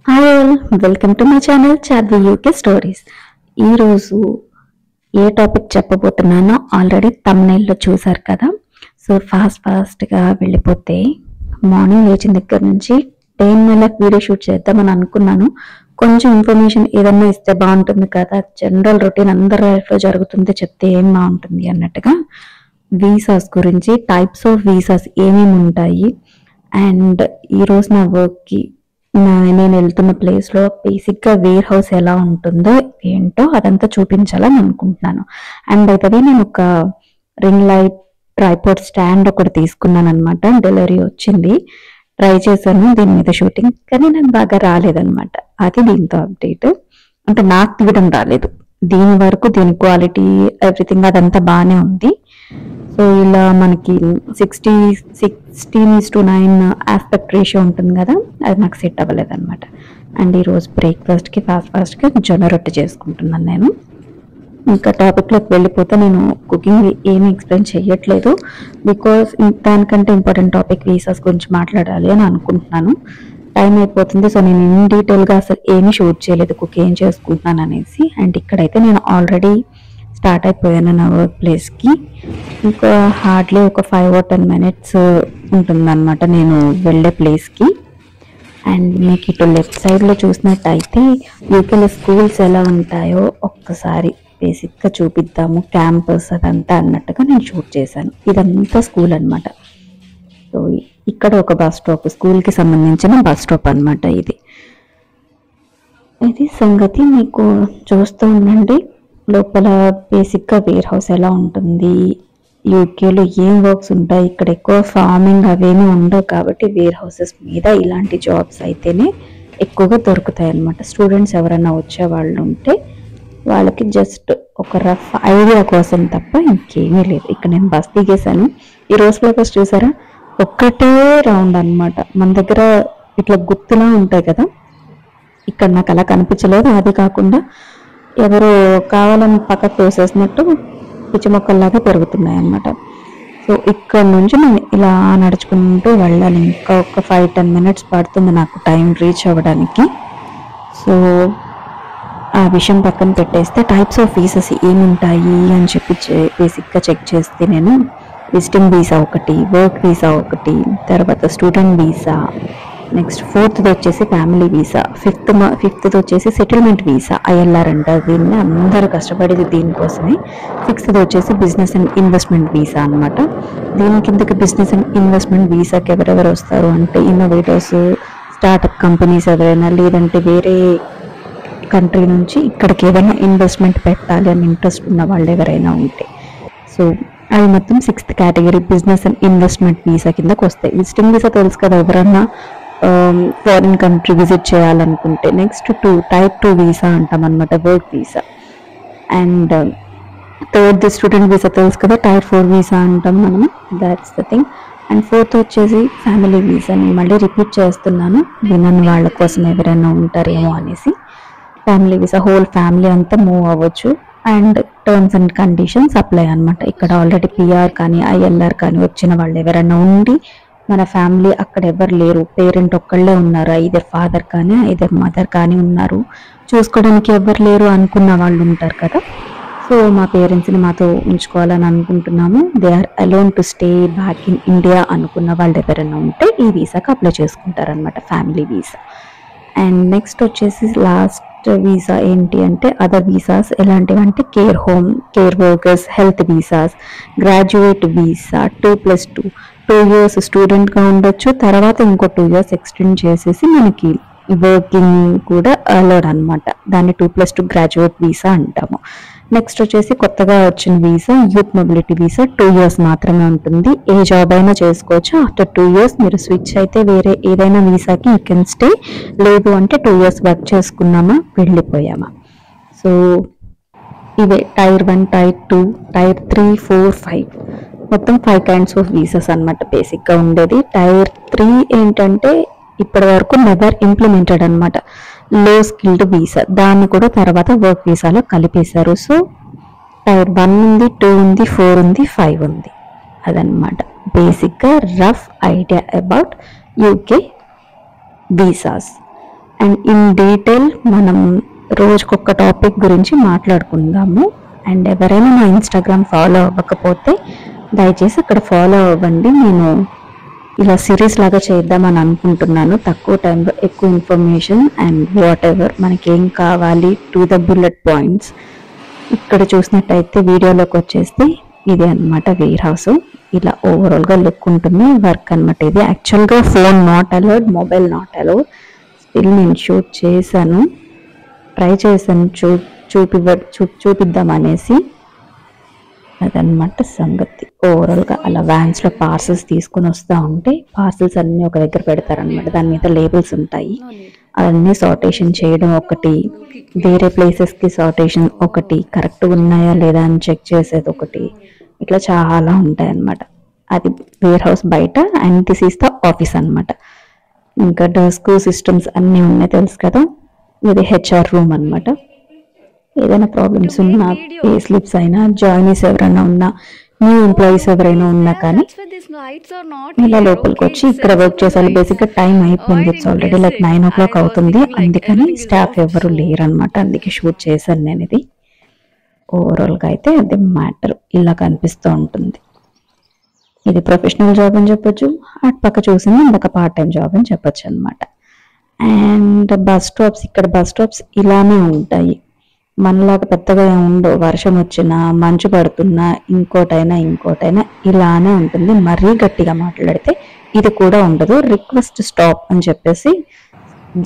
Hi all, welcome to my channel Chadvi UK stories. ఈరోజు ఏ topic చెప్పబోతున్నానో already తమ్నైల్లో చూసారు కదా. సో ఫాస్ట్గా వెళ్ళిపోతే, మార్నింగ్ లేచిన దగ్గర నుంచి 10 minutes వీడియో షూట్ చేద్దామని అనుకున్నాను. కొంచెం ఇన్ఫర్మేషన్ ఏదన్నా ఇస్తే బాగుంటుంది కదా, జనరల్ రొటీన్ అందరి లైఫ్లో జరుగుతుంది చెప్తే ఏం బాగుంటుంది అన్నట్టుగా వీసాస్ గురించి, టైప్స్ ఆఫ్ వీసాస్ ఏమేమి ఉంటాయి, అండ్ ఈరోజు నా వర్క్కి నేను వెళ్తున్న ప్లేస్లో బేసిక్గా వేర్ హౌస్ ఎలా ఉంటుందో ఏంటో అదంతా చూపించాలని అనుకుంటున్నాను. అండ్ అయితే నేను ఒక రింగ్ లైట్ ట్రైపాడ్ స్టాండ్ ఒకటి తీసుకున్నాను అనమాట. డెలివరీ వచ్చింది, ట్రై చేశాను దీని మీద షూటింగ్, కానీ నాకు బాగా రాలేదనమాట. అది దీంతో అప్డేట్. అంటే నాకు తీయడం రాలేదు, దీని వరకు దీని క్వాలిటీ ఎవ్రీథింగ్ అదంతా బాగానే ఉంది. సో ఇలా మనకి 16:9 ఆస్పెక్ట్ రేషియో ఉంటుంది కదా, అది నాకు సెట్ అవ్వలేదు అనమాట. అండ్ ఈరోజు బ్రేక్ఫాస్ట్కి ఫాస్ట్గా జొన్న రొట్టె చేసుకుంటున్నాను నేను. ఇంకా టాపిక్లోకి వెళ్ళిపోతే, నేను కుకింగ్ ఏమీ ఎక్స్ప్లెయిన్ చేయట్లేదు బికాస్ దానికంటే ఇంపార్టెంట్ టాపిక్ వీసాస్ గురించి మాట్లాడాలి అని అనుకుంటున్నాను. టైం అయిపోతుంది, సో నేను ఇన్ డీటెయిల్గా అసలు ఏమీ షూట్ చేయలేదు కుక్ ఏం చేసుకుంటున్నాను అనేసి. అండ్ ఇక్కడైతే నేను ఆల్రెడీ స్టార్ట్ అయిపోయాను నా వర్క్ ప్లేస్కి. ఇంకా హార్డ్లీ ఒక 5 or 10 minutes ఉంటుందన్నమాట నేను వెళ్ళే ప్లేస్కి. అండ్ మీకు ఇటు లెఫ్ట్ సైడ్లో చూసినట్టయితే యూకేలో స్కూల్స్ ఎలా ఉంటాయో ఒక్కసారి బేసిక్గా చూపిద్దాము, క్యాంపస్ అదంతా అన్నట్టుగా నేను షూట్ చేశాను. ఇదంతా స్కూల్ అనమాట. సో ఇక్కడ ఒక బస్ స్టాప్, స్కూల్కి సంబంధించిన బస్ స్టాప్ అనమాట ఇది సంగతి. మీకు చూస్తూ ఉండండి. లోపల బేసిక్గా వేర్ హౌస్ ఎలా ఉంటుంది, యూకేలో ఏం వర్క్స్ ఉంటాయి. ఇక్కడ ఎక్కువ ఫార్మింగ్ అవేమీ ఉండవు కాబట్టి వేర్ హౌసెస్ మీద ఇలాంటి జాబ్స్ అయితేనే ఎక్కువగా దొరుకుతాయి అన్నమాట. స్టూడెంట్స్ ఎవరైనా వచ్చే వాళ్ళు ఉంటే వాళ్ళకి జస్ట్ ఒక రఫ్ ఐడియా కోసం తప్ప ఇంకేమీ లేదు. ఇక్కడ నేను బస్ దిగేశాను. ఈ రోజ్ ఫ్లవర్స్ చూసారా, ఒక్కటే రౌండ్ అనమాట. మన దగ్గర ఇట్లా గుత్తులా ఉంటాయి కదా, ఇక్కడ నాకు అలా కనిపించలేదు. అది కాకుండా ఎవరు కావాలని పక్కకు తోసేసినట్టు పిచ్చి మొక్కల్లాగా పెరుగుతున్నాయి అన్నమాట. సో ఇక్కడ నుంచి నేను ఇలా నడుచుకుంటూ వెళ్ళాలి. ఇంకా ఒక 5-10 minutes పడుతుంది నాకు టైం రీచ్ అవ్వడానికి. సో ఆ విషయం పక్కన పెట్టేస్తే, టైప్స్ ఆఫ్ వీసాస్ ఏముంటాయి అని చెప్పి బేసిక్గా చెక్ చేస్తే, నేను విజిటింగ్ వీసా ఒకటి, వర్క్ వీసా ఒకటి, తర్వాత స్టూడెంట్ వీసా, నెక్స్ట్ 4th వచ్చేసి ఫ్యామిలీ వీసా, 5th వచ్చేసి సెటిల్మెంట్ వీసా, ఐఎల్ఆర్ అంటారు దీన్ని, అందరూ కష్టపడేది దీనికోసమే. 6th వచ్చేసి బిజినెస్ అండ్ ఇన్వెస్ట్మెంట్ వీసా అనమాట. దీని కిందకి బిజినెస్ అండ్ ఇన్వెస్ట్మెంట్ వీసాకి ఎవరెవరు వస్తారు అంటే, ఇన్నోవేటర్స్, స్టార్టప్ కంపెనీస్ ఎవరైనా, లేదంటే వేరే కంట్రీ నుంచి ఇక్కడికి ఏదైనా ఇన్వెస్ట్మెంట్ పెట్టాలి అని ఇంట్రెస్ట్ ఉన్న వాళ్ళు ఎవరైనా ఉంటే. సో అవి మొత్తం 6th category business and investment visa కిందకి వస్తాయి. విజిటింగ్ వీసా తెలుసు కదా, ఎవరన్నా ఫారిన్ కంట్రీ విజిట్ చేయాలనుకుంటే. నెక్స్ట్ టైప్ 2 వీసా అంటాం అనమాట, work visa. And 3rd student visa తెలుసు కదా, టైప్ 4 వీసా అంటాం మనం, that's the thing. And 4th వచ్చేసి ఫ్యామిలీ వీసా. నేను మళ్ళీ రిపీట్ చేస్తున్నాను, వినని వాళ్ళ కోసం ఎవరైనా ఉంటారేమో అనేసి. ఫ్యామిలీ వీసా, హోల్ ఫ్యామిలీ అంతా మూవ్ అవ్వచ్చు. And terms and conditions apply అనమాట. ఇక్కడ ఆల్రెడీ పిఆర్ కానీ ఐఎల్ఆర్ కానీ వచ్చిన వాళ్ళు ఎవరైనా ఉండి, మన ఫ్యామిలీ అక్కడ ఎవరు లేరు, పేరెంట్ ఒక్కళ్ళే ఉన్నారు, ఐదర్ ఫాదర్ కానీ ఐదర్ మదర్ కానీ ఉన్నారు, చూసుకోవడానికి ఎవరు లేరు అనుకున్న వాళ్ళు ఉంటారు కదా. సో మా పేరెంట్స్ని మాతో ఉంచుకోవాలని అనుకుంటున్నాము, they are alone to stay back in India అనుకున్న వాళ్ళు ఎవరైనా ఉంటే ఈ వీసాకి అప్లై చేసుకుంటారనమాట, ఫ్యామిలీ వీసా. అండ్ నెక్స్ట్ వచ్చేసి లాస్ట్ వీసా ఏంటి అంటే, అదర్ వీసాస్. ఎలాంటివి అంటే care home, care workers, health visas, graduate visa 2+2, 2 years స్టూడెంట్గా ఉండొచ్చు, తర్వాత ఇంకో 2 years ఎక్స్టెండ్ చేసేసి మనకి వర్కింగ్ కూడా అలౌడ్ అనమాట. దాన్ని 2+2 గ్రాడ్యుయేట్ వీసా అంటాము. నెక్స్ట్ వచ్చేసి కొత్తగా వచ్చిన visa youth mobility visa, 2 years మాత్రమే ఉంటుంది. ఏ జాబ్ అయినా చేసుకోవచ్చు. ఆఫ్టర్ 2 years మీరు స్విచ్ అయితే వేరే ఏదైనా వీసాకి యూ కెన్ స్టే. లేదు అంటే 2 years వర్క్ చేసుకున్నామా వెళ్ళిపోయామా. సో ఇవే టైర్ 1, టైర్ 2, టైర్ 3, 4, 5 మొత్తం 5 kinds ఆఫ్ వీసాస్ అనమాట బేసిక్గా ఉండేది. టైర్ 3 ఏంటంటే ఇప్పటి వరకు నెవర్ ఇంప్లిమెంటెడ్ అనమాట, లో స్కిల్డ్ వీసా. దాన్ని కూడా తర్వాత వర్క్ వీసాలో కలిపేశారు. సో టైర్ 1 ఉంది, 2 ఉంది, 4 ఉంది, 5 ఉంది. అదనమాట బేసిక్గా rough idea about UK visas. And in detail మనం రోజుకొక టాపిక్ గురించి మాట్లాడుకుందాము. అండ్ ఎవరైనా నా ఇన్స్టాగ్రామ్ ఫాలో అవ్వకపోతే దయచేసి అక్కడ ఫాలో అవ్వండి. నేను ఇలా సిరీస్ లాగా చేద్దామని అనుకుంటున్నాను. తక్కువ టైంలో ఎక్కువ ఇన్ఫర్మేషన్ అండ్ వాట్ ఎవర్ మనకేం కావాలి టు ద బుల్లెట్ పాయింట్స్. ఇక్కడ చూసినట్టయితే వీడియోలోకి వచ్చేస్తే ఇది అనమాట వేర్ హౌస్. ఇలా ఓవరాల్గా లుక్ ఉంటుంది. వర్క్ అనమాట. ఇది యాక్చువల్గా phone not allowed, mobile not allowed. Still నేను షూట్ చేశాను, ట్రై చేశాను చూపిద్దాం అనేసి. అదనమాట సంగతి. ఓవరాల్గా అలా వ్యాన్స్లో పార్సల్స్ తీసుకుని వస్తూ ఉంటే పార్సల్స్ అన్నీ ఒక దగ్గర పెడతారనమాట. దాని మీద లేబుల్స్ ఉంటాయి. అవన్నీ సార్టేషన్ చేయడం ఒకటి, వేరే ప్లేసెస్కి సార్టేషన్ ఒకటి, కరెక్ట్గా ఉన్నాయా లేదా అని చెక్ చేసేది ఒకటి, ఇట్లా చాలా ఉంటాయి అన్నమాట. అది వేర్ హౌస్ బయట. And this is the office అనమాట. ఇంకా డెస్క్ సిస్టమ్స్ అన్నీ ఉన్నాయి తెలుసు కదా. ఇది హెచ్ఆర్ రూమ్ అనమాట. ఏదైనా ప్రాబ్లమ్స్ ఉన్నా, పే స్లిప్స్ అయినా, జాయినీస్ ఎవరైనా ఉన్నా, న్యూ ఎంప్లాయీస్ ఎవరైనా ఉన్నా కానీ ఇలా లోపలికి వచ్చి ఇక్కడ వర్క్ చేసాలి. బేసిక్గా టైం అయిపోయింది. ఇట్స్ ఆల్రెడీ లైక్ 9 o'clock అవుతుంది. అందుకని స్టాఫ్ ఎవరు లేరనమాట. అందుకే షూట్ చేశాను నేను ఇది. ఓవరాల్గా అయితే అది మ్యాటర్ ఇలా కనిపిస్తూ ఉంటుంది. ఇది ప్రొఫెషనల్ జాబ్ అని చెప్పొచ్చు. అటు పక్క చూసింది ఇంకొక పార్ట్ టైం జాబ్ అని చెప్పొచ్చు అనమాట. అండ్ బస్ స్టాప్స్, ఇక్కడ బస్ స్టాప్స్ ఇలానే ఉంటాయి. మనలాగా పెద్దగా ఉండవు. వర్షం వచ్చినా, మంచు పడుతున్నా, ఇంకోటైనా ఇలానే ఉంటుంది. మరీ గట్టిగా మాట్లాడితే ఇది కూడా ఉండదు. రిక్వెస్ట్ స్టాప్ అని చెప్పేసి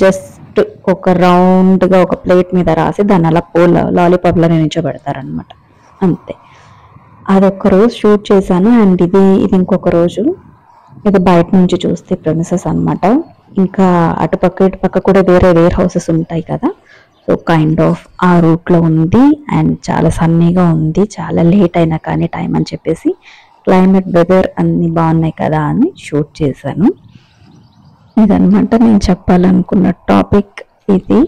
జస్ట్ ఒక రౌండ్గా ఒక ప్లేట్ మీద రాసి దాన్ని అలా లాలీపాప్లో నిల్చోబెడతారనమాట. అంతే. అదొక రోజు షూట్ చేశాను. అండ్ ఇది ఇంకొక రోజు. ఇది బయట నుంచి చూస్తే ప్రెమిసెస్ అనమాట. ఇంకా అటుపక్క ఇటుపక్క కూడా వేరే వేర్ హౌసెస్ ఉంటాయి కదా. సో కైండ్ ఆఫ్ ఆ రూట్లో ఉంది. అండ్ చాలా సన్నీగా ఉంది. చాలా లేట్ అయినా కానీ టైం అని చెప్పేసి క్లైమేట్, వెదర్ అన్నీ బాగున్నాయి కదా అని షూట్ చేశాను. ఇదనమాట నేను చెప్పాలనుకున్న టాపిక్ ఇది.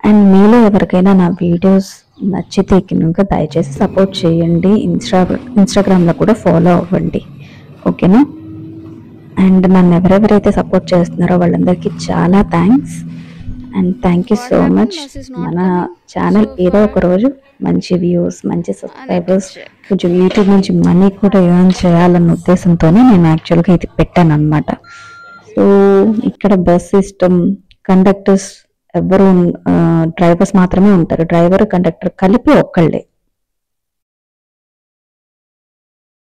అండ్ మీలో ఎవరికైనా నా వీడియోస్ నచ్చితే కనుక దయచేసి సపోర్ట్ చేయండి. ఇన్స్టాగ్రామ్లో కూడా ఫాలో అవ్వండి, ఓకేనా? అండ్ నన్ను ఎవరెవరైతే సపోర్ట్ చేస్తున్నారో వాళ్ళందరికీ చాలా thanks. And thank you so much. మన ఛానల్ ఏదో ఒక రోజు మంచి వ్యూస్, మంచి సబ్స్క్రైబర్స్, కొంచెం యూట్యూబ్ నుంచి మనీ కూడా ఎర్న్ చేయాలన్న ఉద్దేశంతోనే నేను యాక్చువల్గా ఇది పెట్టాను అనమాట. సో ఇక్కడ బస్ సిస్టమ్, కండక్టర్స్ ఎవరు, డ్రైవర్స్ మాత్రమే ఉంటారు. డ్రైవర్, కండక్టర్ కలిపి ఒక్కళ్ళే.